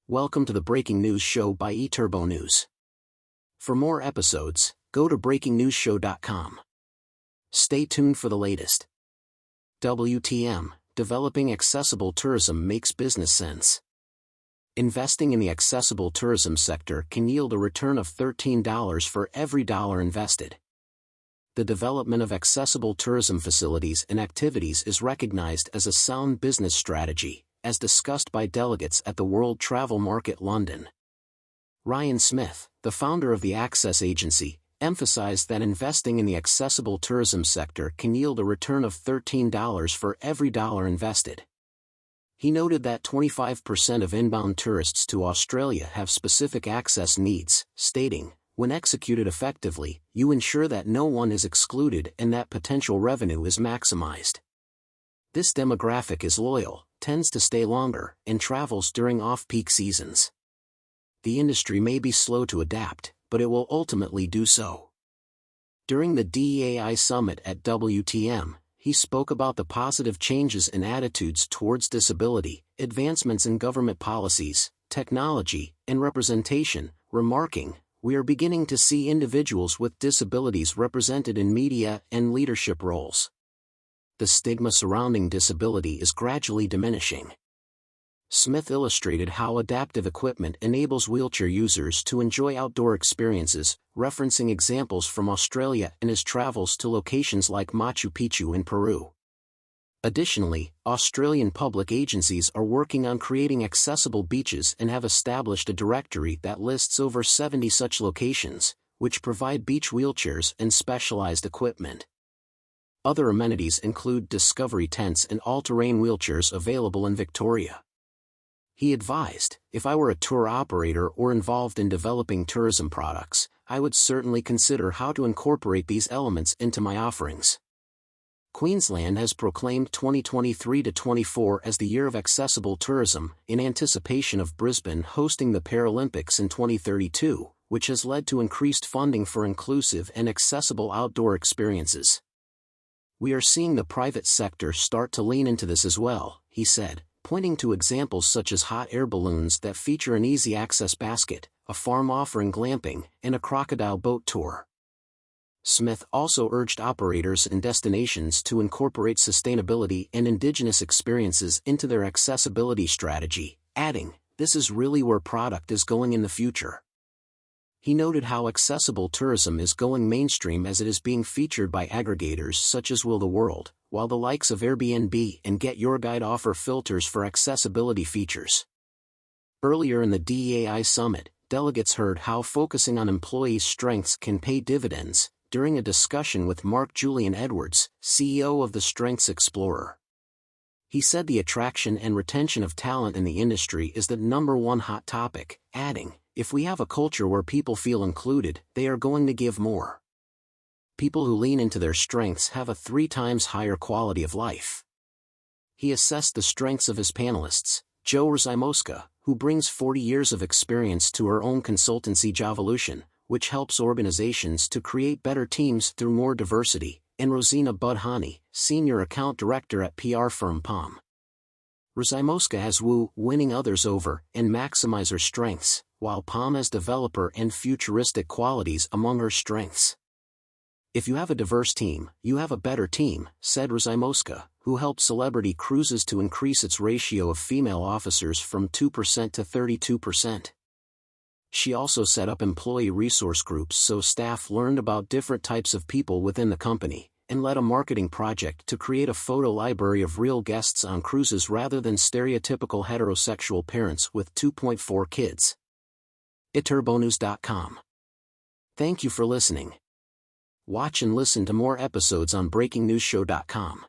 Welcome to the Breaking News Show by eTurbo News. For more episodes, go to breakingnewsshow.com. Stay tuned for the latest. WTM, developing accessible tourism makes business sense. Investing in the accessible tourism sector can yield a return of $13 for every dollar invested. The development of accessible tourism facilities and activities is recognized as a sound business strategy, as discussed by delegates at the World Travel Market London. Ryan Smith, the founder of the Access Agency, emphasized that investing in the accessible tourism sector can yield a return of $13 for every dollar invested. He noted that 25% of inbound tourists to Australia have specific access needs, stating, "When executed effectively, you ensure that no one is excluded and that potential revenue is maximized. This demographic is loyal, tends to stay longer, and travels during off-peak seasons. The industry may be slow to adapt, but it will ultimately do so." During the DEAI summit at WTM, he spoke about the positive changes in attitudes towards disability, advancements in government policies, technology, and representation, remarking, "We are beginning to see individuals with disabilities represented in media and leadership roles. The stigma surrounding disability is gradually diminishing." Smith illustrated how adaptive equipment enables wheelchair users to enjoy outdoor experiences, referencing examples from Australia and his travels to locations like Machu Picchu in Peru. Additionally, Australian public agencies are working on creating accessible beaches and have established a directory that lists over 70 such locations, which provide beach wheelchairs and specialized equipment. Other amenities include discovery tents and all-terrain wheelchairs available in Victoria. He advised, "If I were a tour operator or involved in developing tourism products, I would certainly consider how to incorporate these elements into my offerings." Queensland has proclaimed 2023-24 as the year of accessible tourism, in anticipation of Brisbane hosting the Paralympics in 2032, which has led to increased funding for inclusive and accessible outdoor experiences. "We are seeing the private sector start to lean into this as well," he said, pointing to examples such as hot air balloons that feature an easy access basket, a farm offering glamping, and a crocodile boat tour. Smith also urged operators and destinations to incorporate sustainability and indigenous experiences into their accessibility strategy, adding, "This is really where product is going in the future." He noted how accessible tourism is going mainstream as it is being featured by aggregators such as Will the World, while the likes of Airbnb and Get Your Guide offer filters for accessibility features. Earlier in the DEAI summit, delegates heard how focusing on employees' strengths can pay dividends, during a discussion with Mark Julian Edwards, CEO of the Strengths Explorer. He said the attraction and retention of talent in the industry is the #1 hot topic, adding, "If we have a culture where people feel included, they are going to give more. People who lean into their strengths have a 3 times higher quality of life." He assessed the strengths of his panelists, Jo Rzymoska, who brings 40 years of experience to her own consultancy Javolution, which helps organizations to create better teams through more diversity, and Rosina Budhani, Senior Account Director at PR firm POM. Rzymoska has winning others over and maximize her strengths, while POM has developer and futuristic qualities among her strengths. "If you have a diverse team, you have a better team," said Rzymoska, who helped Celebrity Cruises to increase its ratio of female officers from 2% to 32%. She also set up employee resource groups so staff learned about different types of people within the company, and led a marketing project to create a photo library of real guests on cruises rather than stereotypical heterosexual parents with 2.4 kids. eTurboNews.com. Thank you for listening. Watch and listen to more episodes on breakingnewsshow.com.